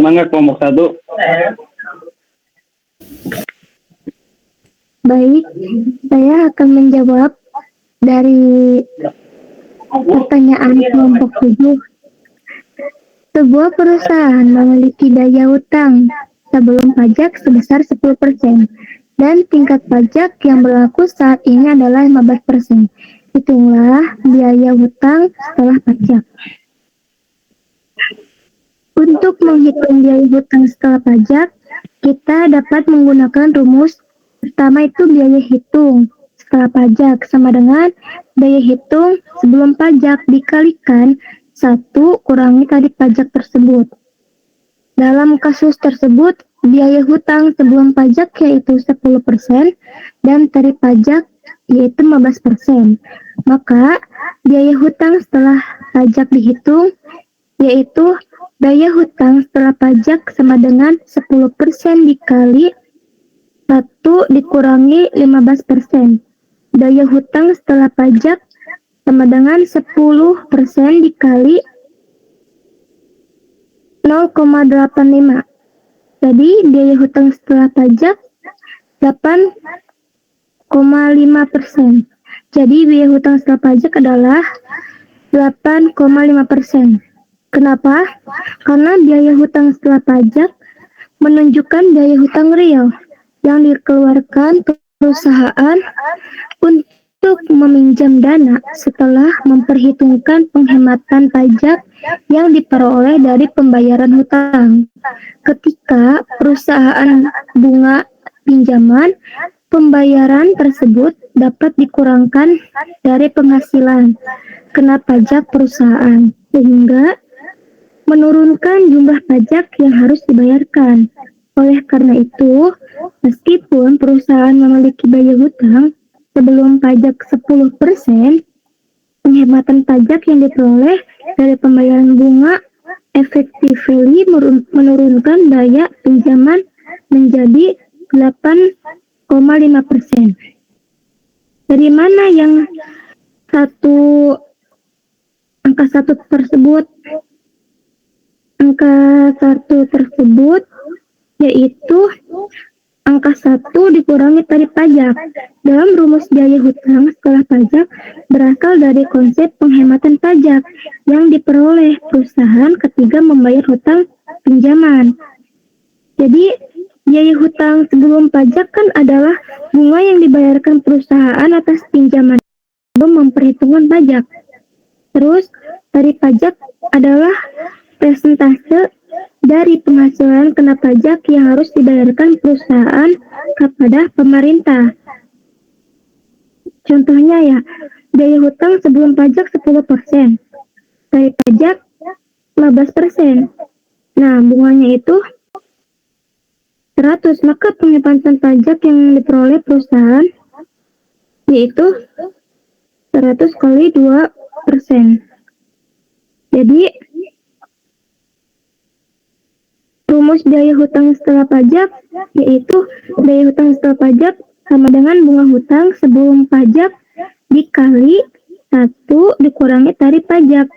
Semangat kelompok 1. Baik, saya akan menjawab dari pertanyaan kelompok 7. Sebuah perusahaan memiliki daya hutang sebelum pajak sebesar 10% dan tingkat pajak yang berlaku saat ini adalah 15%. Hitunglah biaya hutang setelah pajak. Untuk menghitung biaya hutang setelah pajak, kita dapat menggunakan rumus. Pertama itu biaya hitung setelah pajak sama dengan biaya hitung sebelum pajak dikalikan 1 kurangi tarif pajak tersebut. Dalam kasus tersebut, biaya hutang sebelum pajak yaitu 10% dan tarif pajak yaitu 15%. Maka, biaya hutang setelah pajak dihitung yaitu biaya hutang setelah pajak sama dengan 10% dikali 1 dikurangi 15%. Daya hutang setelah pajak sama dengan 10% dikali 0,85. Jadi biaya hutang setelah pajak 8,5%. Jadi biaya hutang setelah pajak adalah 8,5%. Kenapa? Karena biaya hutang setelah pajak menunjukkan biaya hutang real yang dikeluarkan perusahaan untuk meminjam dana setelah memperhitungkan penghematan pajak yang diperoleh dari pembayaran hutang. Ketika perusahaan bunga pinjaman, pembayaran tersebut dapat dikurangkan dari penghasilan kena pajak perusahaan, sehingga menurunkan jumlah pajak yang harus dibayarkan. Oleh karena itu, meskipun perusahaan memiliki biaya hutang sebelum pajak 10%, penghematan pajak yang diperoleh dari pembayaran bunga effectively menurunkan daya pinjaman menjadi 8,5%. Dari mana yang angka satu tersebut? Angka 1 tersebut yaitu angka 1 dikurangi tarif pajak. Dalam rumus biaya hutang setelah pajak berasal dari konsep penghematan pajak yang diperoleh perusahaan ketika membayar hutang pinjaman. Jadi biaya hutang sebelum pajak kan adalah bunga yang dibayarkan perusahaan atas pinjaman sebelum memperhitungkan pajak. Terus tarif pajak adalah persentase dari penghasilan kena pajak yang harus dibayarkan perusahaan kepada pemerintah. Contohnya ya, biaya hutang sebelum pajak 10%, tarif pajak 15%. Nah, bunganya itu 100, maka penghematan pajak yang diperoleh perusahaan yaitu 100 kali 2%. Jadi, rumus biaya hutang setelah pajak yaitu biaya hutang setelah pajak sama dengan bunga hutang sebelum pajak dikali 1 dikurangi tarif pajak.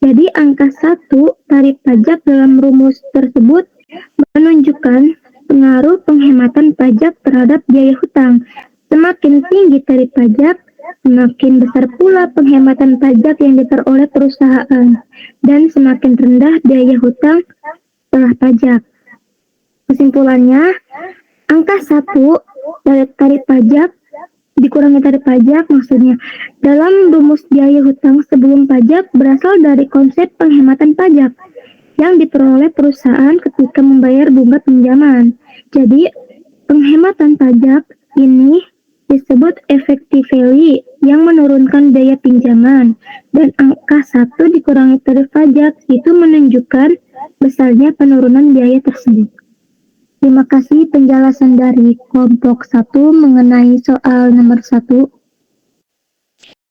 Jadi angka 1 tarif pajak dalam rumus tersebut menunjukkan pengaruh penghematan pajak terhadap biaya hutang. Semakin tinggi tarif pajak, semakin besar pula penghematan pajak yang diperoleh perusahaan dan semakin rendah biaya hutang setelah pajak. Kesimpulannya, angka 1 dari tarif pajak dikurangi tarif pajak maksudnya dalam rumus biaya hutang sebelum pajak berasal dari konsep penghematan pajak yang diperoleh perusahaan ketika membayar bunga pinjaman. Jadi, penghematan pajak ini disebut effectively yang menurunkan biaya pinjaman, dan angka 1 dikurangi tarif pajak itu menunjukkan besarnya penurunan biaya tersebut. Terima kasih penjelasan dari kelompok 1 mengenai soal nomor 1.